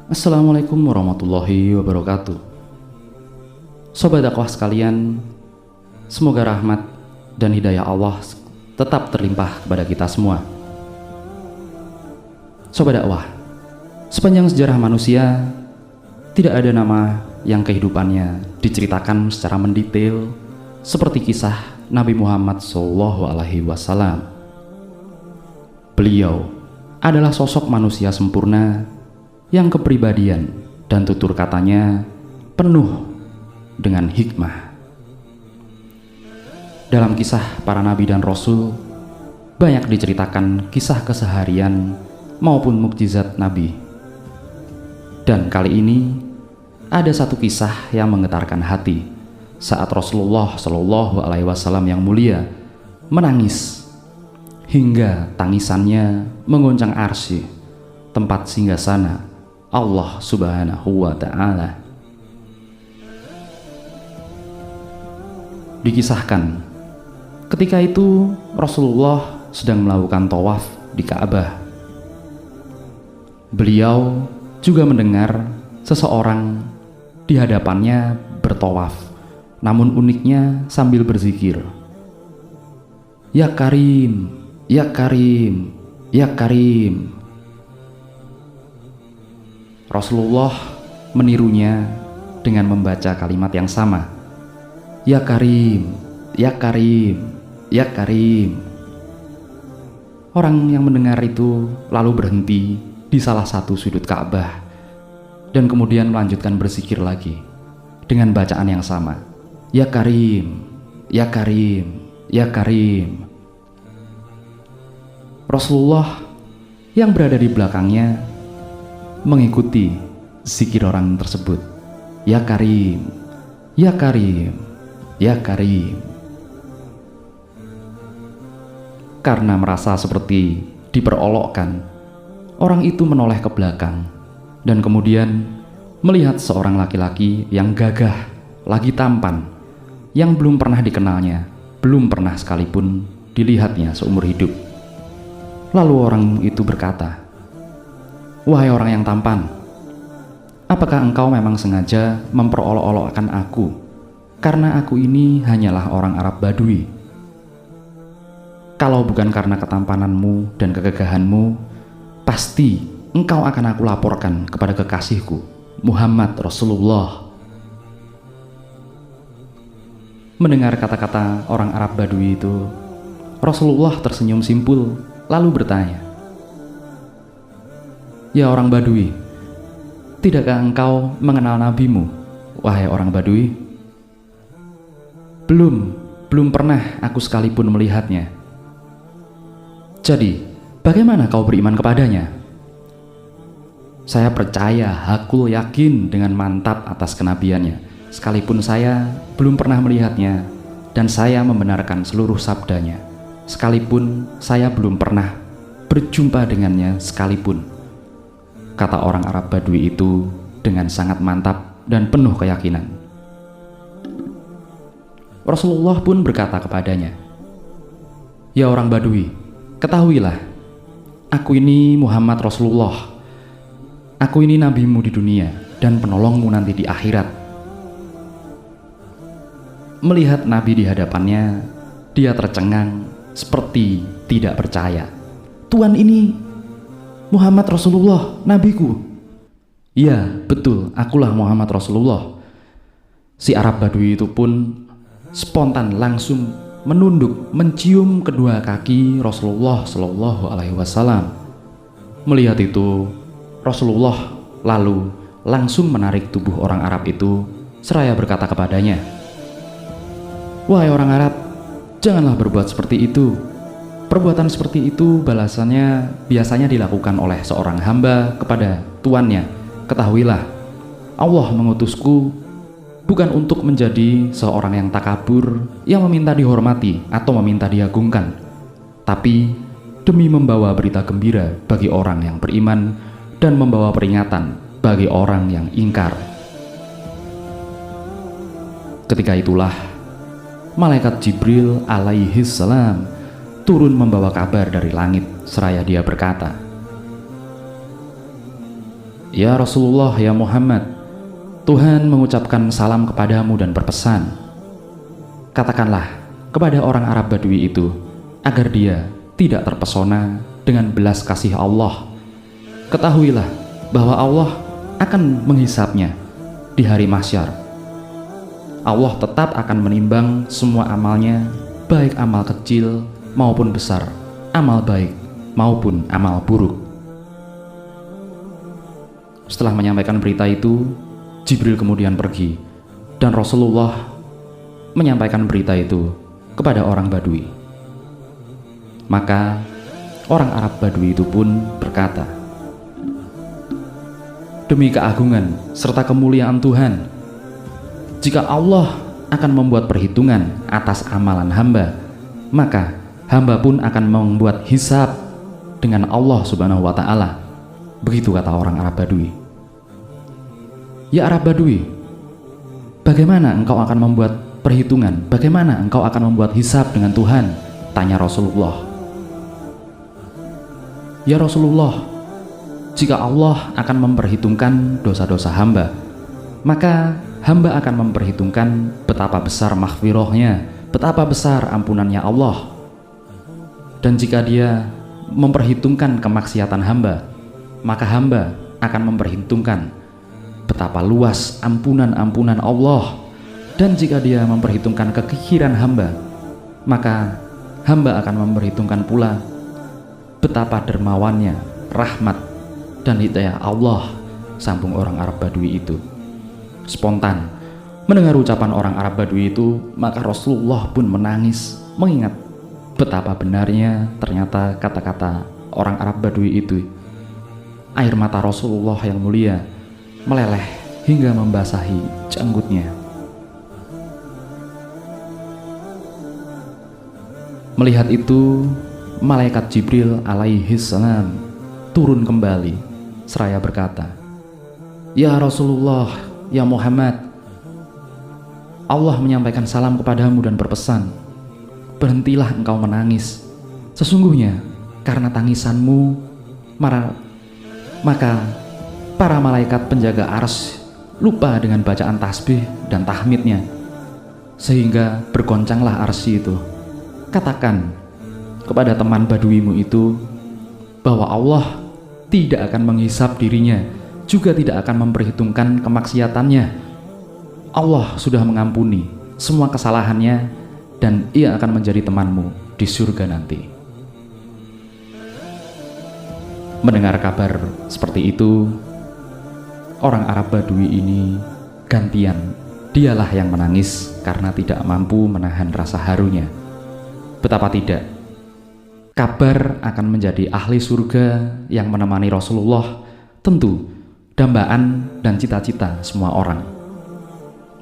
Assalamualaikum warahmatullahi wabarakatuh. Sobat dakwah sekalian, semoga rahmat dan hidayah Allah tetap terlimpah kepada kita semua. Sobat dakwah, sepanjang sejarah manusia tidak ada nama yang kehidupannya diceritakan secara mendetail seperti kisah Nabi Muhammad SAW. Beliau adalah sosok manusia sempurna yang kepribadian dan tutur katanya penuh dengan hikmah. Dalam kisah para nabi dan rasul, banyak diceritakan kisah keseharian maupun mukjizat nabi. Dan kali ini ada satu kisah yang menggetarkan hati saat Rasulullah SAW yang mulia menangis hingga tangisannya menggoncang arsy, tempat singgasana Allah Subhanahu wa Ta'ala. Dikisahkan, ketika itu Rasulullah sedang melakukan tawaf di Ka'bah. Beliau juga mendengar seseorang di hadapannya bertawaf, namun uniknya sambil berzikir, "Ya Karim, Ya Karim, Ya Karim." Rasulullah menirunya dengan membaca kalimat yang sama, "Ya Karim, Ya Karim, Ya Karim." Orang yang mendengar itu lalu berhenti di salah satu sudut Ka'bah dan kemudian melanjutkan berzikir lagi dengan bacaan yang sama, "Ya Karim, Ya Karim, Ya Karim." Rasulullah yang berada di belakangnya mengikuti zikir orang tersebut, "Ya Karim, Ya Karim, Ya Karim." Karena merasa seperti diperolokkan, orang itu menoleh ke belakang dan kemudian melihat seorang laki-laki yang gagah, lagi tampan, yang belum pernah dikenalnya, belum pernah sekalipun dilihatnya seumur hidup. Lalu orang itu berkata, "Wahai orang yang tampan, apakah engkau memang sengaja memperolok-olokkan aku karena aku ini hanyalah orang Arab Badui? Kalau bukan karena ketampananmu dan kegagahanmu, pasti engkau akan aku laporkan kepada kekasihku, Muhammad Rasulullah." Mendengar kata-kata orang Arab Badui itu, Rasulullah tersenyum simpul lalu bertanya, "Ya orang Badui, tidakkah engkau mengenal nabimu, wahai orang Badui?" Belum pernah aku sekalipun melihatnya." "Jadi, bagaimana kau beriman kepadanya?" "Saya percaya, aku yakin dengan mantap atas kenabiannya, sekalipun saya belum pernah melihatnya, dan saya membenarkan seluruh sabdanya, sekalipun saya belum pernah berjumpa dengannya sekalipun," kata orang Arab Badui itu dengan sangat mantap dan penuh keyakinan. Rasulullah pun berkata kepadanya, "Ya orang Badui, ketahuilah, aku ini Muhammad Rasulullah. Aku ini nabimu di dunia dan penolongmu nanti di akhirat." Melihat nabi di hadapannya, dia tercengang seperti tidak percaya. "Tuhan, ini Muhammad Rasulullah, nabiku." "Iya, betul, akulah Muhammad Rasulullah." Si Arab Badui itu pun spontan langsung menunduk mencium kedua kaki Rasulullah SAW. Melihat itu, Rasulullah lalu langsung menarik tubuh orang Arab itu seraya berkata kepadanya, "Wahai orang Arab, janganlah berbuat seperti itu. Perbuatan seperti itu balasannya biasanya dilakukan oleh seorang hamba kepada tuannya. Ketahuilah, Allah mengutusku bukan untuk menjadi seorang yang takabur, yang meminta dihormati atau meminta diagungkan, tapi demi membawa berita gembira bagi orang yang beriman dan membawa peringatan bagi orang yang ingkar." Ketika itulah malaikat Jibril alaihi salam turun membawa kabar dari langit seraya dia berkata, "Ya Rasulullah, ya Muhammad, Tuhan mengucapkan salam kepadamu dan berpesan, katakanlah kepada orang Arab Badui itu agar dia tidak terpesona dengan belas kasih Allah. Ketahuilah bahwa Allah akan menghisapnya di hari mahsyar. Allah tetap akan menimbang semua amalnya, baik amal kecil maupun besar, amal baik maupun amal buruk." Setelah menyampaikan berita itu, Jibril kemudian pergi, dan Rasulullah menyampaikan berita itu kepada orang Badui. Maka orang Arab Badui itu pun berkata, "Demi keagungan serta kemuliaan Tuhan, jika Allah akan membuat perhitungan atas amalan hamba, maka hamba pun akan membuat hisab dengan Allah Subhanahu wa Ta'ala." Begitu kata orang Arab Badui. "Ya Arab Badui, bagaimana engkau akan membuat perhitungan? Bagaimana engkau akan membuat hisab dengan Tuhan?" tanya Rasulullah. "Ya Rasulullah, jika Allah akan memperhitungkan dosa-dosa hamba, maka hamba akan memperhitungkan betapa besar maghfirahnya, betapa besar ampunannya Allah. Dan jika dia memperhitungkan kemaksiatan hamba, maka hamba akan memperhitungkan betapa luas ampunan-ampunan Allah. Dan jika dia memperhitungkan kekikiran hamba, maka hamba akan memperhitungkan pula betapa dermawannya rahmat dan hidayah Allah," sambung orang Arab Badui itu. Spontan mendengar ucapan orang Arab Badui itu, maka Rasulullah pun menangis, mengingat betapa benarnya ternyata kata-kata orang Arab Badui itu. Air mata Rasulullah yang mulia meleleh hingga membasahi janggutnya. Melihat itu, malaikat Jibril alaihi salam turun kembali seraya berkata, "Ya Rasulullah, ya Muhammad, Allah menyampaikan salam kepadamu dan berpesan, berhentilah engkau menangis. Sesungguhnya karena tangisanmu maka para malaikat penjaga arsy lupa dengan bacaan tasbih dan tahmidnya, sehingga bergoncanglah arsy itu. Katakan kepada teman baduimu itu bahwa Allah tidak akan menghisap dirinya, juga tidak akan memperhitungkan kemaksiatannya. Allah sudah mengampuni semua kesalahannya dan ia akan menjadi temanmu di surga nanti." Mendengar kabar seperti itu, orang Arab Badui ini gantian dialah yang menangis karena tidak mampu menahan rasa harunya. Betapa tidak, kabar akan menjadi ahli surga yang menemani Rasulullah tentu dambaan dan cita-cita semua orang.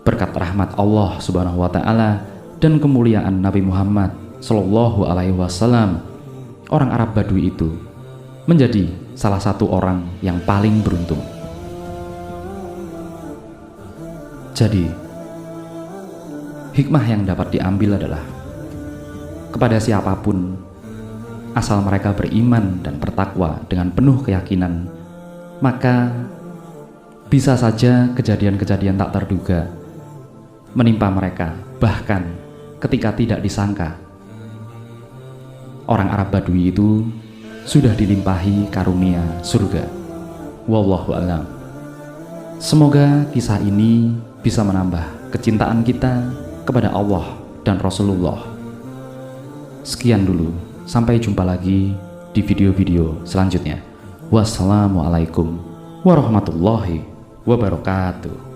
Berkat rahmat Allah Subhanahu wa Ta'ala dan kemuliaan Nabi Muhammad Sallallahu Alaihi Wasallam, orang Arab Badui itu menjadi salah satu orang yang paling beruntung. Jadi, hikmah yang dapat diambil adalah kepada siapapun, asal mereka beriman dan bertakwa dengan penuh keyakinan, maka bisa saja kejadian-kejadian tak terduga menimpa mereka, bahkan ketika tidak disangka. Orang Arab Badui itu sudah dilimpahi karunia surga. Wallahu a'lam. Semoga kisah ini bisa menambah kecintaan kita kepada Allah dan Rasulullah. Sekian dulu, sampai jumpa lagi di video-video selanjutnya. Wassalamualaikum warahmatullahi wabarakatuh.